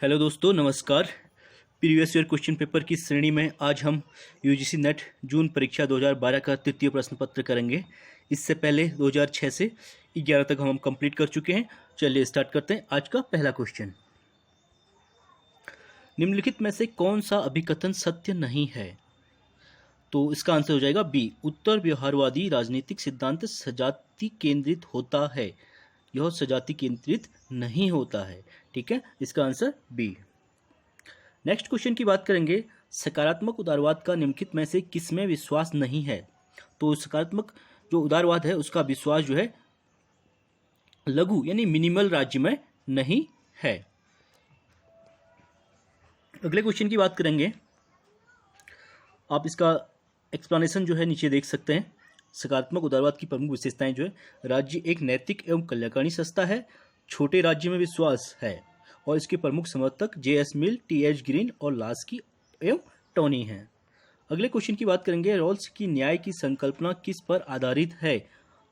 Hello दोस्तों, नमस्कार। Previous year question paper की श्रेणी में आज हम यूजीसी नेट जून परीक्षा 2012 का तृतीय प्रश्न पत्र करेंगे। इससे पहले 2006 से 11 तक हम कंप्लीट कर चुके हैं। चलिए स्टार्ट करते हैं। आज का पहला क्वेश्चन, निम्नलिखित में से कौन सा अभिकथन सत्य नहीं है? तो इसका आंसर हो जाएगा बी, उत्तर व्यवहारवादी राजनीतिक सिद्धांत सजाति केंद्रित होता है। यह सजाति केंद्रित नहीं होता है। ठीक है, इसका आंसर बी। नेक्स्ट क्वेश्चन की बात करेंगे, सकारात्मक उदारवाद का निम्नलिखित में से किसमें विश्वास नहीं है? तो सकारात्मक जो उदारवाद है उसका विश्वास जो है लघु यानी मिनिमल राज्य में नहीं है। अगले क्वेश्चन की बात करेंगे, आप इसका एक्सप्लेनेशन जो है नीचे देख सकते हैं। सकारात्मक उदारवाद की प्रमुख विशेषताएं जो है, राज्य एक नैतिक एवं कल्याणकारी संस्था है, छोटे राज्य में विश्वास है और इसके प्रमुख समर्थक जे.एस. मिल, टी.एच. ग्रीन और लास्की एवं टोनी हैं। अगले क्वेश्चन की बात करेंगे, रॉल्स की न्याय की संकल्पना किस पर आधारित है?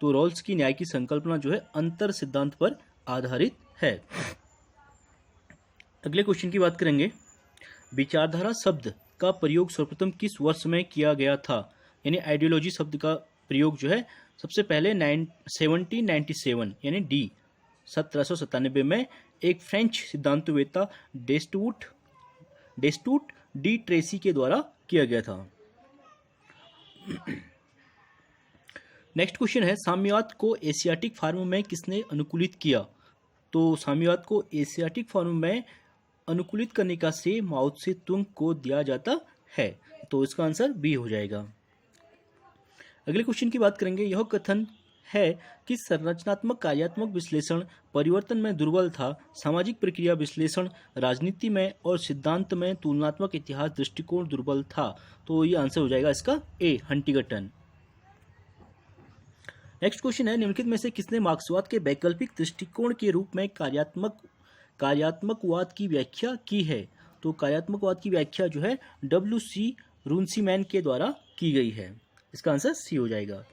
तो रॉल्स की न्याय की संकल्पना जो है अंतर सिद्धांत पर आधारित है। अगले क्वेश्चन की बात करेंगे, विचारधारा शब्द का प्रयोग सर्वप्रथम किस वर्ष में किया गया था? यानी आइडियोलॉजी शब्द का प्रयोग जो है सबसे पहले 1797 यानी डी 1797 में एक फ्रेंच सिद्धांतवेत्ता डेस्टूट डी ट्रेसी के द्वारा किया गया था। नेक्स्ट क्वेश्चन है, साम्यवाद को एशियाटिक फॉर्म में किसने अनुकूलित किया? तो साम्यवाद को एशियाटिक फॉर्म में अनुकूलित करने का श्रेय माओ त्से तुंग को दिया जाता है। तो इसका आंसर बी हो जाएगा। अगले क्वेश्चन की बात करेंगे, यह कथन है कि संरचनात्मक कार्यात्मक विश्लेषण परिवर्तन में दुर्बल था, सामाजिक प्रक्रिया विश्लेषण राजनीति में और सिद्धांत में तुलनात्मक इतिहास दृष्टिकोण दुर्बल था। तो ये आंसर हो जाएगा इसका ए, हंटिंगटन। नेक्स्ट क्वेश्चन है, निम्नलिखित में से किसने मार्क्सवाद के वैकल्पिक दृष्टिकोण के रूप में कार्यात्मकवाद की व्याख्या की है? तो कार्यात्मकवाद की व्याख्या जो है W.C. रुंसीमैन के द्वारा की गई है। इसका आंसर सी हो जाएगा।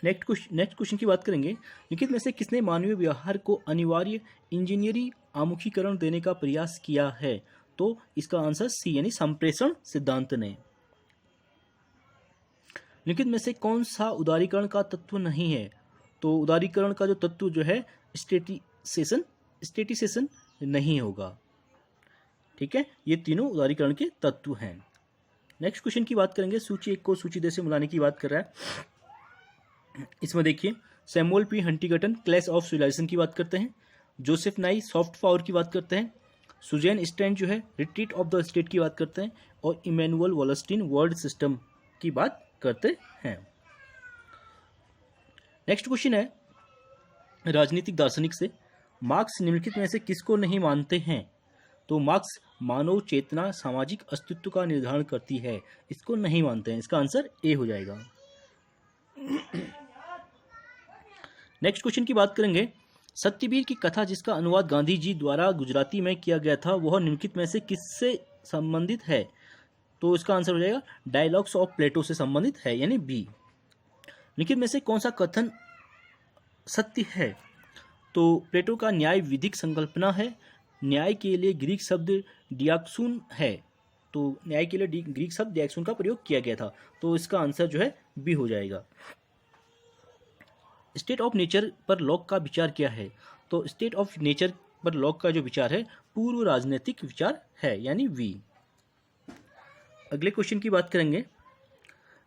नेक्स्ट क्वेश्चन की बात करेंगे, निम्नलिखित में से किसने मानवीय व्यवहार को अनिवार्य इंजीनियरी आमुखीकरण देने का प्रयास किया है? तो इसका आंसर सी यानी संप्रेषण सिद्धांत ने। निम्नलिखित में से कौन सा उदारीकरण का तत्व नहीं है? तो उदारीकरण का जो तत्व जो है स्टेटिसेशन नहीं होगा। ठीक है, ये तीनों उदारीकरण के तत्व हैं। नेक्स्ट क्वेश्चन की बात करेंगे, सूची 1 को सूची 2 से मिलाने की बात कर रहा है। इसमें देखिए, Samuel P Huntington clash of civilisation की बात करते हैं, जोसेफ नाई सॉफ्ट पावर की बात करते हैं, सुजैन स्टैंड जो है रिट्रीट ऑफ द स्टेट की बात करते हैं और इमैनुअल वॉलस्टीन वर्ल्ड सिस्टम की बात करते हैं। नेक्स्ट क्वेश्चन है राजनीतिक दार्शनिक से, मार्क्स निम्नलिखित में से किसको नहीं मानते हैं? तो मार्क्स मानव चेतना सामाजिक अस्तित्व का निर्धारण करती है, इसको नहीं मानते हैं। इसका आंसर ए हो जाएगा। नेक्स्ट क्वेश्चन की बात करेंगे, सत्यवीर की कथा जिसका अनुवाद गांधी जी द्वारा गुजराती में किया गया था वह निम्नलिखित में से किससे संबंधित है? तो इसका आंसर हो जाएगा डायलॉग्स ऑफ प्लेटो से संबंधित है यानी बी। निम्नलिखित में से कौन सा कथन सत्य है? तो प्लेटो का न्याय विधिक संकल्पना है, न्याय के लिए ग्रीक शब्द डियाक्सून है। तो न्याय के लिए ग्रीक शब्द डियाक्सून का प्रयोग किया गया था। तो इसका आंसर जो है बी हो जाएगा। स्टेट ऑफ नेचर पर लॉक का विचार क्या है? तो स्टेट ऑफ नेचर पर लॉक का जो विचार है पूर्व राजनीतिक विचार है यानी वी। अगले क्वेश्चन की बात करेंगे,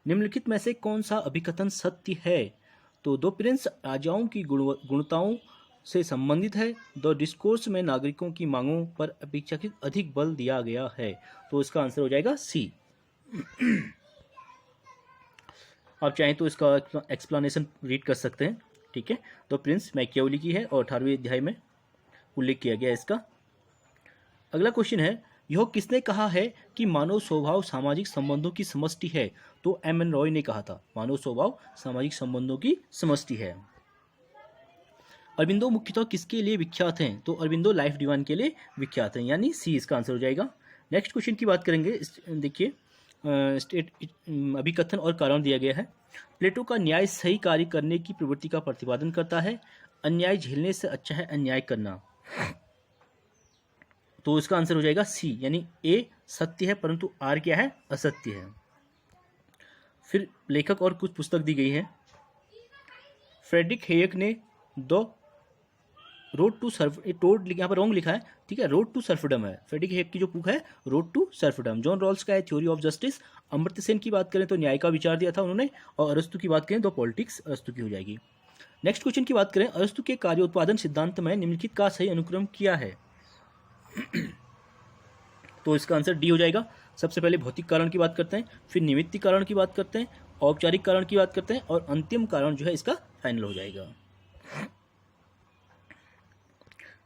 निम्नलिखित में से कौन सा अभिकथन सत्य है? तो दो प्रिंस राजाओं की गुणताओं से संबंधित है, द डिस्कोर्स में नागरिकों की मांगों पर अपेक्षाकृत अधिक बल दिया गया है। तो इसका आंसर हो जाएगा सी। आप चाहें तो इसका एक्सप्लेनेशन रीड कर सकते हैं। ठीक है, तो प्रिंस मैकियावेली की है और 18वें अध्याय में उल्लेख किया गया इसका। अगला क्वेश्चन है, यह किसने कहा है कि मानव स्वभाव सामाजिक संबंधों की समष्टि है? तो M.N. रॉय ने कहा था मानव स्वभाव सामाजिक संबंधों की समष्टि है। अरबिंदो मुख्यतः किसके लिए विख्यात हैं? तो अरबिंदो लाइफ डिवाइन के लिए विख्यात हैं यानी सी इसका आंसर हो जाएगा। नेक्स्ट क्वेश्चन की बात करेंगे, देखिए स्टेट अभिकथन और कारण दिया गया है। प्लेटो का न्याय सही कार्य करने की प्रवृत्ति का प्रतिपादन करता है, अन्याय झेलने से अच्छा है अन्याय करना। तो इसका आंसर हो जाएगा सी, यानी ए सत्य है परंतु आर क्या है, असत्य है। फिर लेखक और कुछ पुस्तक दी गई है। फ्रेडरिक हेयक ने द रोड टू सर्फ, टोड यहाँ पर रॉन्ग लिखा है, ठीक है, रोड टू सर्फडम है। फ्रेडरिक हेयक की जो बुक है road to serfdom. John Rawls का है theory of justice. Amartya Sen की बात करें तो न्याय का विचार दिया था उन्होंने, और अरस्तु की बात करें तो पॉलिटिक्स अरस्तु की हो जाएगी। नेक्स्ट क्वेश्चन की बात करें, अरस्तु के कार्योत्पादन सिद्धांत में निम्नलिखित का सही अनुक्रम किया है? तो इसका आंसर डी हो जाएगा। सबसे पहले भौतिक कारण की बात करते हैं, फिर निमित्त कारण की बात करते हैं, औपचारिक कारण की बात करते हैं, और अंतिम कारण जो है इसका फाइनल हो जाएगा।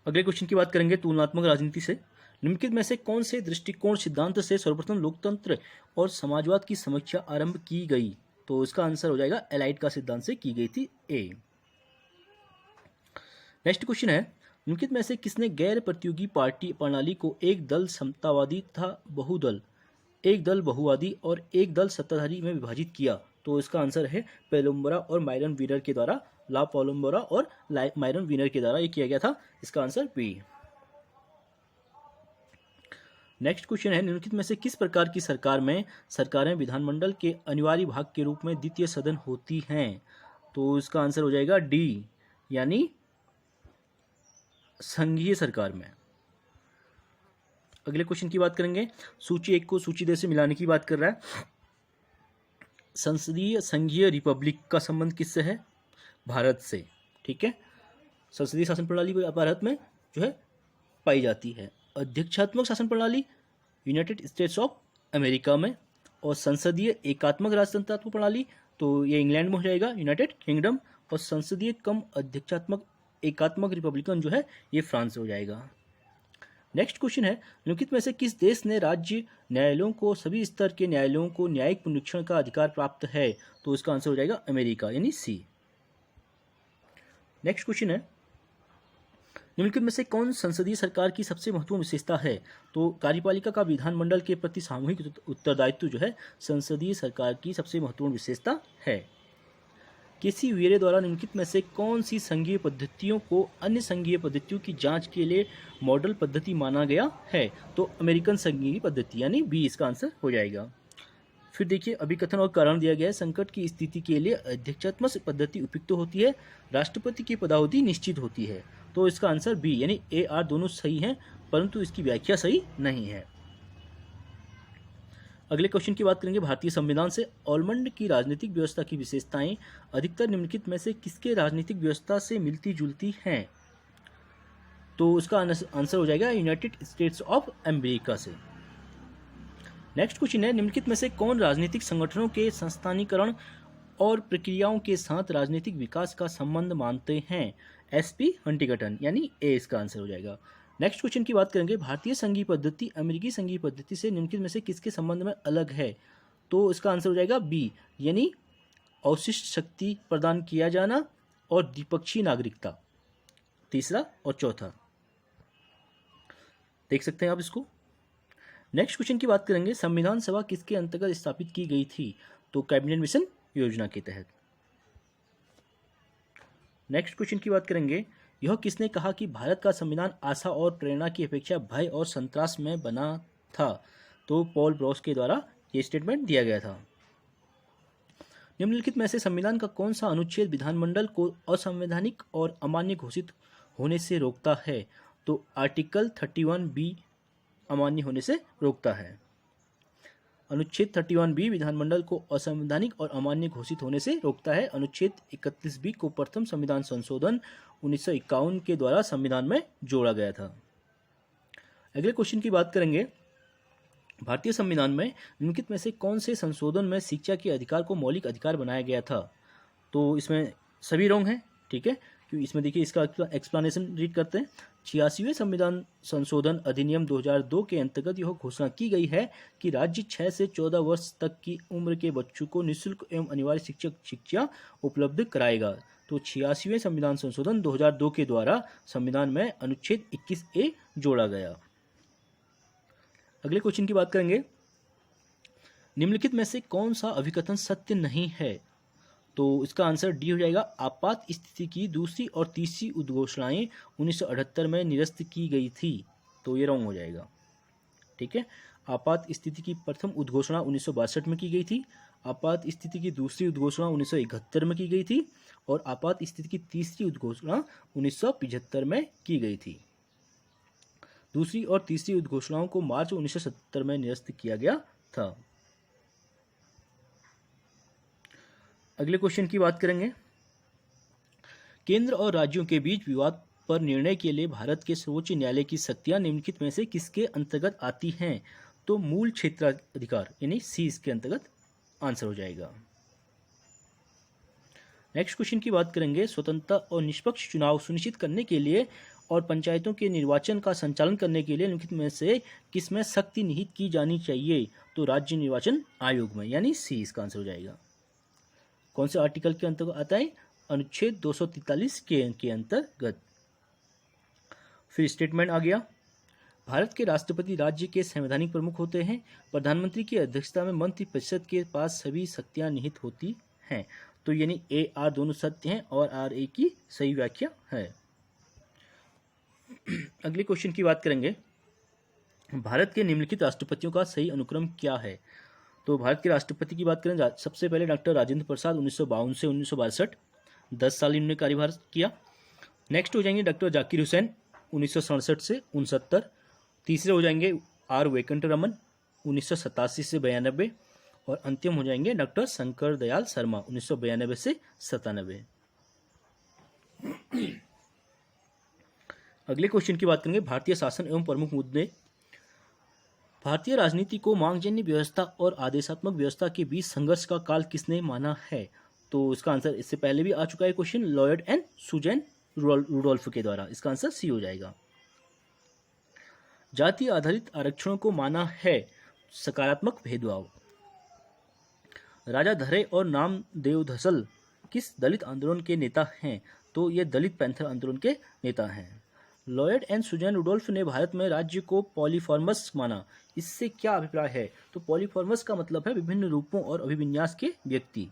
अगले क्वेश्चन की बात करेंगे तुलनात्मक राजनीति से। निम्नलिखित में से कौन से दृष्टिकोण सिद्धांत से सर्वप्रथम लोकतंत्र और समाजवाद की समीक्षा आरंभ की गई? तो इसका आंसर हो जाएगा एलाइट का सिद्धांत से की गई थी, ए। नेक्स्ट क्वेश्चन है, निम्नलिखित में से किसने गैर प्रतियोगी पार्टी प्रणाली को एक दल समतावादी तथा बहुदल, एक दल बहुवादी और एक दल सत्ताधारी में विभाजित किया? तो इसका आंसर है पेलुम्बरा और मायरन वीनर के द्वारा, ला पेलुम्बरा और मायरन वीनर के द्वारा ये किया गया था। इसका आंसर बी। नेक्स्ट क्वेश्चन है, निम्नलिखित में से किस प्रकार की सरकार में सरकारें विधानमंडल के अनिवार्य भाग के रूप में द्वितीय सदन होती हैं? तो इसका आंसर हो जाएगा डी, यानी संघीय सरकार में। अगले क्वेश्चन की बात करेंगे, सूची 1 को सूची 2 से मिलाने की बात कर रहा है। संसदीय संघीय रिपब्लिक का संबंध किससे है? भारत से, ठीक है। संसदीय शासन प्रणाली भारत में जो है पाई जाती है। अध्यक्षात्मक शासन प्रणाली यूनाइटेड स्टेट्स ऑफ अमेरिका में, और संसदीय एकात्मक राजतंत्रात्मक प्रणाली तो ये इंग्लैंड में हो जाएगा, यूनाइटेड किंगडम, और संसदीय कम अध्यक्षात्मक एकात्मक रिपब्लिकन जो है ये फ्रांस हो जाएगा। नेक्स्ट क्वेश्चन है, निम्नलिखित में से किस देश ने राज्य न्यायालयों को सभी स्तर के न्यायालयों को न्यायिक पुनरीक्षण का अधिकार प्राप्त है? तो इसका आंसर हो जाएगा अमेरिका, यानी सी। नेक्स्ट क्वेश्चन है, निम्नलिखित में से कौन संसदीय सरकार की सबसे महत्वपूर्ण विशेषता है? तो कार्यपालिका का विधानमंडल के प्रति सामूहिक उत्तरदायित्व जो है संसदीय सरकार की सबसे महत्वपूर्ण विशेषता है। केसी वीरे द्वारा निम्नलिखित में से कौन सी संघीय पद्धतियों को अन्य संघीय पद्धतियों की जांच के लिए मॉडल पद्धति माना गया है? तो अमेरिकन संघीय पद्धति, यानी बी इसका आंसर हो जाएगा। फिर देखिए, अभिकथन और कारण दिया गया है। संकट की स्थिति के लिए अध्यक्षात्मक पद्धति उपयुक्त होती है, राष्ट्रपति की पदावधि निश्चित होती है। तो इसका आंसर बी, यानी ए आर दोनों सही हैं, परंतु इसकी व्याख्या सही नहीं है। अगले क्वेश्चन की बात करेंगे, भारतीय संविधान से ऑलमंड की राजनीतिक व्यवस्था की विशेषताएं अधिकतर निम्नलिखित में से किसके राजनीतिक व्यवस्था से मिलती जुलती हैं? तो उसका आंसर हो जाएगा यूनाइटेड स्टेट्स ऑफ अमेरिका से। नेक्स्ट क्वेश्चन है, निम्नलिखित में से कौन राजनीतिक संगठनों के संस्थानीकरण और प्रक्रियाओं के साथ राजनीतिक विकास का संबंध मानते हैं? एसपी हंटिंगटन, यानी ए इसका आंसर हो जाएगा। नेक्स्ट क्वेश्चन की बात करेंगे, भारतीय संघीय पद्धति अमेरिकी संघीय पद्धति से निम्नलिखित में से किसके संबंध में अलग है? तो इसका आंसर हो जाएगा बी, यानी अवशिष्ट शक्ति प्रदान किया जाना और द्विपक्षीय नागरिकता, तीसरा और चौथा। देख सकते हैं आप इसको। नेक्स्ट क्वेश्चन की बात करेंगे, संविधान सभा किसके अंतर्गत स्थापित की गई थी? तो कैबिनेट मिशन योजना के तहत। नेक्स्ट क्वेश्चन की बात करेंगे, यह किसने कहा कि भारत का संविधान आशा और प्रेरणा की अपेक्षा भय और संत्रास में बना था? तो पॉल ब्रॉस के द्वारा यह स्टेटमेंट दिया गया था। निम्नलिखित में से संविधान का कौन सा अनुच्छेद विधानमंडल को असंवैधानिक और अमान्य घोषित होने से रोकता है? तो आर्टिकल 31B अमान्य होने से रोकता है। अनुच्छेद 31B विधानमंडल को असंवैधानिक और अमान्य घोषित होने से रोकता है। अनुच्छेद 31B को प्रथम संविधान संशोधन 1951 के द्वारा संविधान में जोड़ा गया था। अगले क्वेश्चन की बात करेंगे, भारतीय संविधान में निम्नलिखित में से कौन से संशोधन में शिक्षा के अधिकार को मौलिक अधिकार बनाया गया था? तो इसमें सभी रॉन्ग हैं, ठीक है, क्योंकि इसमें देखिए इसका एक्सप्लेनेशन रीड करते हैं। 86वें संविधान संशोधन अधिनियम 2002 के अंतर्गत यह घोषणा की गई है कि राज्य 6 से 14 वर्ष तक की उम्र के बच्चों को निःशुल्क एवं अनिवार्य शिक्षा उपलब्ध कराएगा। तो 86वें संविधान संशोधन 2002 के द्वारा संविधान में अनुच्छेद 21A जोड़ा गया। अगले क्वेश्चन की बात करेंगे, निम्नलिखित में से कौन सा अभिकथन सत्य नहीं है? तो इसका आंसर डी हो जाएगा। आपात स्थिति की दूसरी और तीसरी उद्घोषणाएं 1978 में निरस्त की गई थी। तो ये रॉन्ग हो जाएगा। ठीक है, आपात स्थिति की प्रथम उद्घोषणा 1962 में की गई थी, आपात स्थिति की दूसरी उद्घोषणा 1971 में की गई थी और आपात स्थिति की तीसरी उद्घोषणा 1975 में की गई थी। दूसरी और तीसरी उद्घोषणाओं को मार्च 1970 में निरस्त किया गया था। अगले क्वेश्चन की बात करेंगे। केंद्र और राज्यों के बीच विवाद पर निर्णय के लिए भारत के सर्वोच्च न्यायालय की शक्तियां निम्नलिखित में से किसके अंतर्गत आती हैं? तो मूल क्षेत्राधिकार यानी सी इसके अंतर्गत आंसर हो जाएगा। नेक्स्ट क्वेश्चन की बात करेंगे। स्वतंत्रता और निष्पक्ष चुनाव सुनिश्चित करने के लिए और पंचायतों के निर्वाचन का संचालन करने के लिए निम्नलिखित में से किसमें शक्ति निहित की जानी चाहिए? तो राज्य निर्वाचन आयोग में, यानी सी इसका आंसर हो जाएगा। कौन से आर्टिकल के अंतर्गत आता है? अनुच्छेद 243 के अंतर्गत। फिर स्टेटमेंट आ गया। भारत के राष्ट्रपति राज्य के संवैधानिक प्रमुख होते हैं। प्रधानमंत्री की अध्यक्षता में मंत्रिपरिषद के पास सभी शक्तियां निहित होती हैं। तो यानी ए आर दोनों सत्य हैं और आर ए की सही व्याख्या है। अगले क्वेश्चन की बात करेंगे। भारत के निम्नलिखित राष्ट्रपतियों का सही अनुक्रम क्या है? तो भारत के राष्ट्रपति की बात करें, सबसे पहले डॉक्टर राजेंद्र प्रसाद 1952 से 1962, 10 साल इन्होंने कार्यभार किया। नेक्स्ट हो जाएंगे डॉक्टर जाकिर हुसैन 1967 से 69। तीसरे हो जाएंगे आर वेंकटरमन 1987 से 92 और अंतिम हो जाएंगे डॉक्टर शंकर दयाल शर्मा 1992 से 97। अगले क्वेश्चन की बात करेंगे। भारतीय शासन एवं प्रमुख मुद्दे। भारतीय राजनीति को मांगजन्य व्यवस्था और आदेशात्मक व्यवस्था के बीच संघर्ष का काल किसने माना है? तो इसका आंसर इससे पहले भी आ चुका है question, Lloyd and Susanne Rudolph के द्वारा। इसका आंसर सी हो जाएगा। जाति आधारित आरक्षणों को माना है सकारात्मक भेदभाव। राजा धरे और नामदेव धसल किस दलित आंदोलन के नेता हैं? तो ये दलित पैंथर आंदोलन के नेता हैं। लॉयड एंड सुजैन रुडोल्फ ने भारत में राज्य को पॉलीफॉर्मस माना। इससे क्या अभिप्राय है? तो पॉलीफॉर्मस का मतलब है विभिन्न रूपों और अभिविन्यास के व्यक्ति।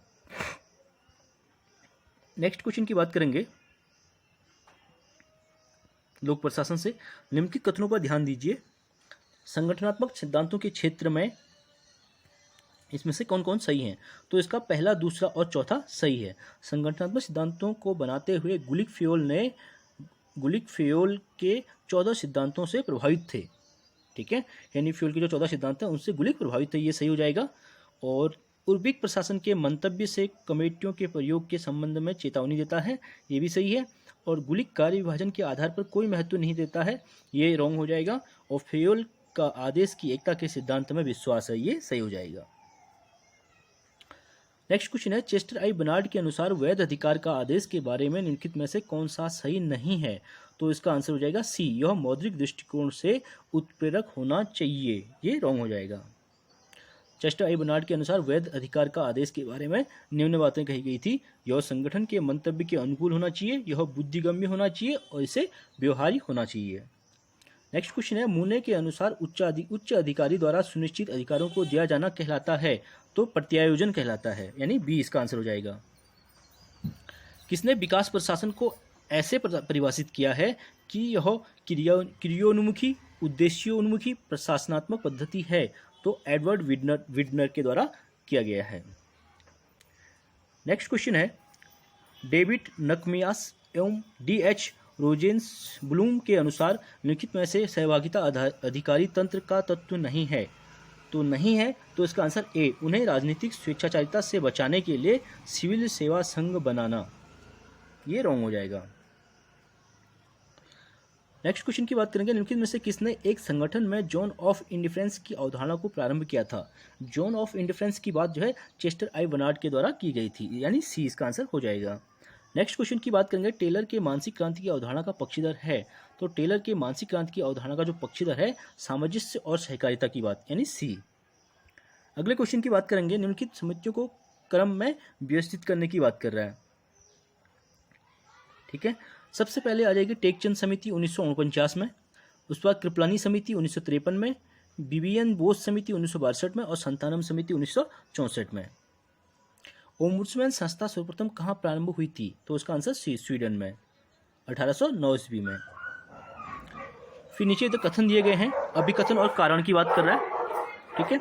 नेक्स्ट क्वेश्चन की बात करेंगे लोक प्रशासन से। निम्नलिखित कथनों पर ध्यान दीजिए। संगठनात्मक सिद्धांतों के क्षेत्र में इसमें से कौन कौन सही हैं? तो इसका पहला, दूसरा और चौथा सही है। संगठनात्मक सिद्धांतों को बनाते हुए गुलिक फेयोल के 14 सिद्धांतों से प्रभावित थे। ठीक है, यानी फ्यूल के जो 14 सिद्धांत हैं उनसे गुलिक प्रभावित थे, ये सही हो जाएगा। और उर्बिक प्रशासन के मंतव्य से कमेटियों के प्रयोग के संबंध में चेतावनी देता है, ये भी सही है। और गुलिक कार्य विभाजन के आधार पर कोई महत्व नहीं देता है, ये रॉन्ग हो जाएगा। और फेयोल का आदेश की एकता के सिद्धांत में विश्वास है, ये सही हो जाएगा। नेक्स्ट क्वेश्चन है। चेस्टर आई बर्नार्ड के अनुसार वैध अधिकार का आदेश के बारे में निम्नलिखित में से कौन सा सही नहीं है? तो इसका आंसर हो जाएगा सी, यह मौद्रिक दृष्टिकोण से उत्प्रेरक होना चाहिए, ये रॉन्ग हो जाएगा। चेस्टर आई बर्नार्ड के अनुसार वैध अधिकार का आदेश के बारे में निम्न बातें कही गई थी। यह संगठन के मंतव्य के अनुकूल होना चाहिए, यह बुद्धिगम्य होना चाहिए और इसे व्यवहारिक होना चाहिए। नेक्स्ट क्वेश्चन है। मूने के अनुसार उच्च अधिकारी द्वारा सुनिश्चित अधिकारों को दिया जाना कहलाता है, तो प्रत्यायोजन कहलाता है, यानी बी इसका आंसर हो जाएगा। किसने विकास प्रशासन को ऐसे परिभाषित किया है कि यह क्रियोन्मुखी उद्देश्योन्मुखी प्रशासनात्मक पद्धति है? तो एडवर्ड विडनर के द्वारा किया गया है। नेक्स्ट क्वेश्चन है। डेविड नकमियास एवं डी.एच. रोजेंसब्लूम के अनुसार निम्नलिखित में से सहभागिता अधिकारी तंत्र का तत्व नहीं है, तो नहीं है, तो इसका आंसर ए, उन्हें राजनीतिक स्वेच्छाचारिता से बचाने के लिए सिविल सेवा संघ बनाना, ये रॉन्ग हो जाएगा। नेक्स्ट क्वेश्चन की बात करेंगे। निम्नलिखित में से किसने एक संगठन में जोन ऑफ इंडिफरेंस की अवधारणा को प्रारंभ किया था? जोन ऑफ इंडिफरेंस की बात जो है चेस्टर आई बर्नार्ड के द्वारा की गई थी, यानी सी इसका आंसर हो जाएगा। नेक्स्ट क्वेश्चन की बात करेंगे। टेलर के मानसिक क्रांति की अवधारणा का पक्षधर है, तो टेलर के मानसिक क्रांति की अवधारणा का जो पक्षधर है सामंजस्य और सहकारिता की बात, यानी सी। अगले क्वेश्चन की बात करेंगे। निम्नलिखित समितियों को क्रम में व्यवस्थित करने की बात कर रहा है। ठीक है, सबसे पहले आ जाएगी टेकचंद समिति 1949 में, उसके बाद कृपलानी समिति 1953 में, बीबीएन बोस समिति 1962 में और संतानम समिति 1964 में। ओम्बुड्समैन संस्था सर्वप्रथम कहाँ प्रारंभ हुई थी? तो उसका आंसर सी, स्वीडन में 1809 ईस्वी में। फिर नीचे इधर कथन दिए गए हैं, अभिकथन और कारण की बात कर रहा है। ठीक है,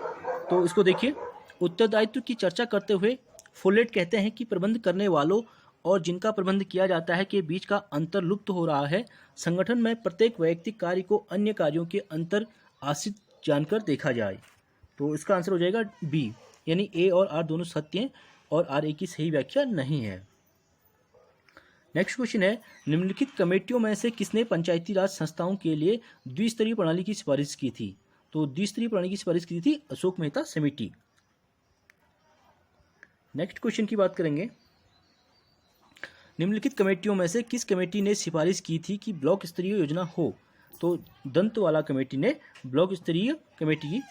तो इसको देखिए। उत्तरदायित्व की चर्चा करते हुए फोलेट कहते हैं कि प्रबंध करने वालों और जिनका प्रबंध किया जाता है के बीच का अंतर लुप्त हो रहा है। संगठन में प्रत्येक वैयक्तिक कार्य को अन्य कार्यों के अंतर आश्रित जानकर देखा जाए। तो इसका आंसर हो जाएगा बी, यानी ए और आर दोनों सत्य हैं और आर ए की सही व्याख्या नहीं है। नेक्स्ट क्वेश्चन है, निम्नलिखित कमेटियों में से किसने पंचायती राज संस्थाओं के लिए द्विस्तरीय प्रणाली की सिफारिश की थी? तो द्विस्तरीय प्रणाली की सिफारिश की थी अशोक मेहता समिति। नेक्स्ट क्वेश्चन की बात करेंगे, निम्नलिखित कमेटियों में से किस कमेटी ने सिफारिश की थी कि ब्लॉक स्तरीय योजना हो? तो दंतवाला कमेटी ने ब्लॉक स्तरीय कमेटी की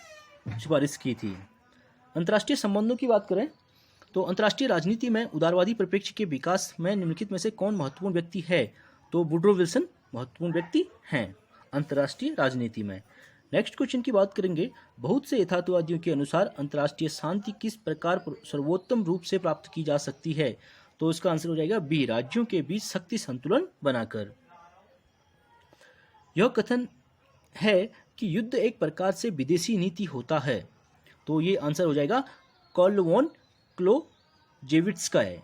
सिफारिश की थी। अंतर्राष्ट्रीय संबंधों की बात करें तो अंतर्राष्ट्रीय राजनीति में उदारवादी परिप्रेक्ष्य के विकास में निम्नलिखित में से कौन महत्वपूर्ण व्यक्ति है? तो वुडरो विल्सन महत्वपूर्ण व्यक्ति हैं अंतर्राष्ट्रीय राजनीति में। नेक्स्ट क्वेश्चन की बात करेंगे, बहुत से यथार्थवादियों के अनुसार अंतर्राष्ट्रीय शांति किस प्रकार सर्वोत्तम रूप से प्राप्त की जा सकती है? तो इसका आंसर हो जाएगा बी, राज्यों के बीच शक्ति संतुलन बनाकर। यह कथन है कि युद्ध एक प्रकार से विदेशी नीति होता है। तो ये आंसर हो जाएगा कार्ल वॉन क्लोजेविट्स का है।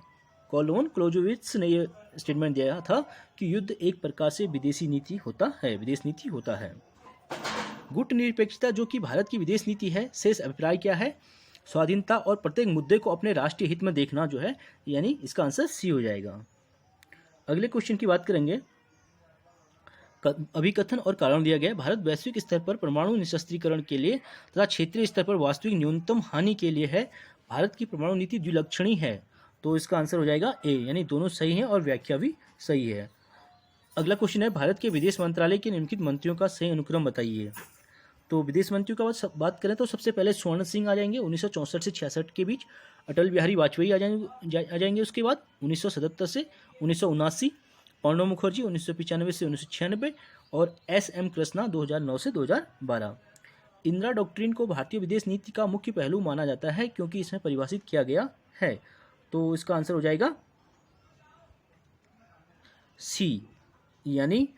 कार्ल वॉन क्लोजेविट्स ने यह स्टेटमेंट दिया था कि युद्ध एक प्रकार से विदेशी नीति होता है, विदेश नीति होता है। गुटनिरपेक्षता जो कि भारत की विदेश नीति है, शेष अभिप्राय क्या है? स्वाधीनता और प्रत्येक मुद्दे को अपने राष्ट्रीय हित में देखना जो है, यानी इसका आंसर सी हो जाएगा। अगले क्वेश्चन की बात करेंगे, अभिकथन और कारण दिया गया, भारत वैश्विक स्तर पर परमाणु निशस्त्रीकरण के लिए तथा क्षेत्रीय स्तर पर वास्तविक न्यूनतम हानि के लिए है। भारत की परमाणु नीति द्विलक्षणी है। तो इसका आंसर हो जाएगा ए, यानी दोनों सही हैं और व्याख्या भी सही है। अगला क्वेश्चन है, भारत के विदेश मंत्रालय के निम्नलिखित मंत्रियों का सही अनुक्रम बताइए। तो विदेश मंत्रियों का बात करें तो सबसे पहले स्वर्ण सिंह आ जाएंगे 1964 से 66 के बीच, अटल बिहारी वाजपेयी आ जाएंगे उसके बाद 1977 से 1979, प्रणब मुखर्जी 1995 से 1996 और एस.एम. कृष्णा 2009 से 2012। इंदिरा डॉक्ट्रिन को भारतीय विदेश नीति का मुख्य पहलू माना जाता है क्योंकि इसमें परिभाषित किया गया है। तो इसका आंसर हो जाएगा सी, यानी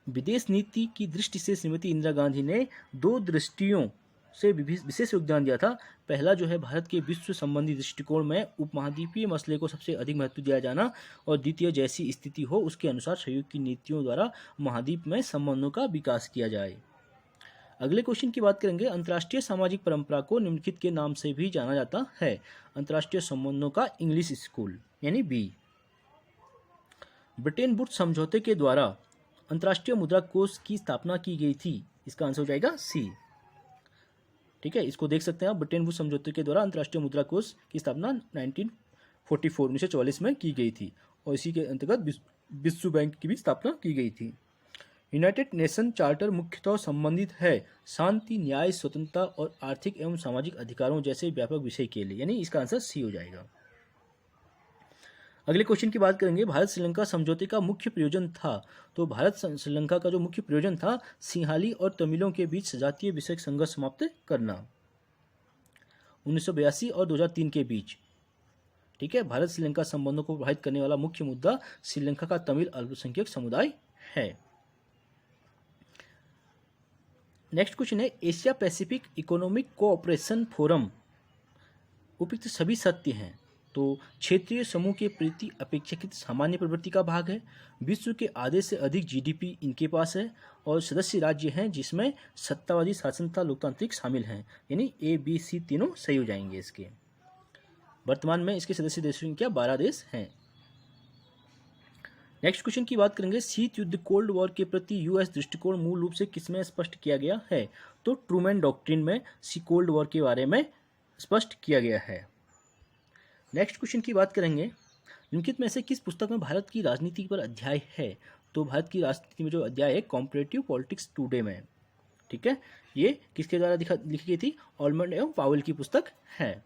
विदेश नीति की दृष्टि से श्रीमती इंदिरा गांधी ने दो दृष्टियों से विशेष योगदान दिया था। पहला जो है भारत के विश्व संबंधी दृष्टिकोण में उपमहाद्वीपीय मसले को सबसे अधिक महत्व दिया जाना, और द्वितीय जैसी स्थिति हो उसके अनुसार सहयोग की नीतियों द्वारा महाद्वीप में संबंधों का विकास किया जाए। अगले क्वेश्चन की बात करेंगे, अंतर्राष्ट्रीय सामाजिक परंपरा को निम्नलिखित के नाम से भी जाना जाता है। अंतर्राष्ट्रीय संबंधों का इंग्लिश स्कूल, यानी बी। ब्रिटेन वुड्स समझौते के द्वारा अंतर्राष्ट्रीय मुद्रा कोष की स्थापना की गई थी। इसका आंसर हो जाएगा सी। ठीक है, इसको देख सकते हैं आप, ब्रिटेन वुड्स समझौते के द्वारा अंतर्राष्ट्रीय मुद्रा कोष की स्थापना 1944 में की गई थी और इसी के अंतर्गत विश्व बैंक की भी स्थापना की गई थी। यूनाइटेड नेशन चार्टर मुख्यतः संबंधित है शांति, न्याय, स्वतंत्रता और आर्थिक एवं सामाजिक अधिकारों जैसे व्यापक विषय के लिए, यानी इसका आंसर सी हो जाएगा। अगले क्वेश्चन की बात करेंगे, भारत श्रीलंका समझौते का मुख्य प्रयोजन था। तो भारत श्रीलंका का जो मुख्य प्रयोजन था, सिंहाली और तमिलों के बीच सजातीय विषयक संघर्ष समाप्त करना 1982 और 2003 के बीच। ठीक है, भारत श्रीलंका संबंधों को प्रभावित करने वाला मुख्य मुद्दा श्रीलंका का तमिल अल्पसंख्यक समुदाय है। नेक्स्ट क्वेश्चन है, Asia Pacific economic cooperation forum उपयुक्त सभी सत्य हैं। तो क्षेत्रीय समूह के प्रति अपेक्षाकृत सामान्य प्रवृत्ति का भाग है, विश्व के आधे से अधिक जीडीपी इनके पास है और सदस्य राज्य हैं जिसमें सत्तावादी शासन तथा लोकतांत्रिक शामिल हैं, यानी ए बी सी तीनों सही हो जाएंगे इसके। वर्तमान में इसके सदस्य देशों की संख्या 12 देश हैं। नेक्स्ट क्वेश्चन की बात करेंगे, शीत युद्ध कोल्ड वॉर के प्रति यूएस दृष्टिकोण मूल रूप से किसमें स्पष्ट किया गया है? तो ट्रूमैन डॉक्ट्रिन में कोल्ड वॉर के बारे में स्पष्ट किया गया है। नेक्स्ट क्वेश्चन की बात करेंगे, निम्नलिखित में से किस पुस्तक में भारत की राजनीति पर अध्याय है? तो भारत की राजनीति में जो अध्याय है कॉम्परेटिव पॉलिटिक्स टुडे में। ठीक है, ये किसके द्वारा लिखी गई थी? ऑलमंड एवं पावेल की पुस्तक है।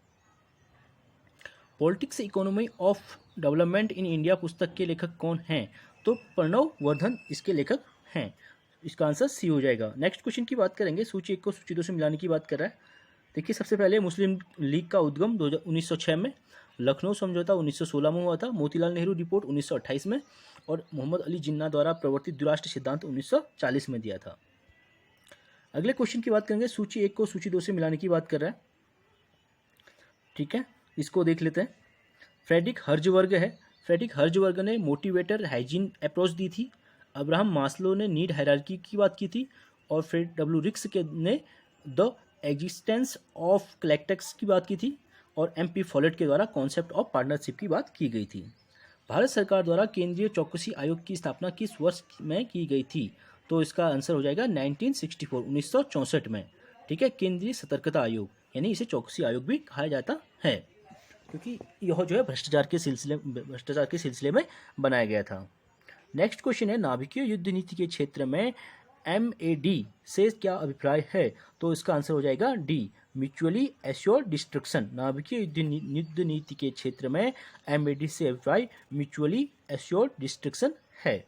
Politics economy of development in India पुस्तक के लेखक कौन हैं? तो प्रणव वर्धन इसके लेखक हैं। इसका आंसर सी हो जाएगा। नेक्स्ट क्वेश्चन की बात करेंगे, सूची 1 को सूची 2 से मिलाने की बात कर रहा है। देखिए, सबसे पहले मुस्लिम लीग का उद्गम 1906 में, लखनऊ समझौता 1916 में हुआ था, मोतीलाल नेहरू रिपोर्ट 1928 में और मोहम्मद अली जिन्ना द्वारा प्रवर्तित द्विराष्ट्र सिद्धांत 1940 में दिया था। अगले क्वेश्चन की बात करेंगे, सूची 1 को सूची 2 से मिलाने की बात कर रहा है। ठीक है, इसको देख लेते हैं। फ्रेडरिक हर्जबर्ग है। फ्रेडरिक हर्जबर्ग ने मोटिवेटर हाइजीन अप्रोच दी थी। अब्राहम मास्लो ने नीड हायरार्की की बात की थी। और फ्रेड डब्ल्यू रिक्स के ने द एग्जिस्टेंस ऑफ कलेक्टेक्स की बात की थी। और MP फॉलेट के द्वारा कॉन्सेप्ट ऑफ पार्टनरशिप की बात की गई थी। भारत सरकार द्वारा केंद्रीय चौकसी आयोग की स्थापना किस वर्ष में की गई थी? तो इसका आंसर हो जाएगा 1964, 1964 में। ठीक है, केंद्रीय सतर्कता आयोग, यानी इसे चौकसी आयोग भी कहा जाता है, क्योंकि यह जो है भ्रष्टाचार के सिलसिले में बनाया गया था। नेक्स्ट क्वेश्चन है, नाभिकीय युद्ध नीति के क्षेत्र में MAD से क्या अभिप्राय है? तो इसका आंसर हो जाएगा D, म्यूचुअली एश्योर्ड डिस्ट्रक्शन। नाभिकीय युद्ध नीति के क्षेत्र में MAD से अभिप्राय म्यूचुअली एश्योर्ड डिस्ट्रक्शन है।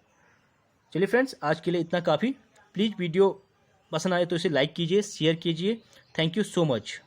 चलिए फ्रेंड्स, आज के लिए इतना काफ़ी। प्लीज़ वीडियो पसंद आए तो इसे लाइक कीजिए, शेयर कीजिए। Thank you so much.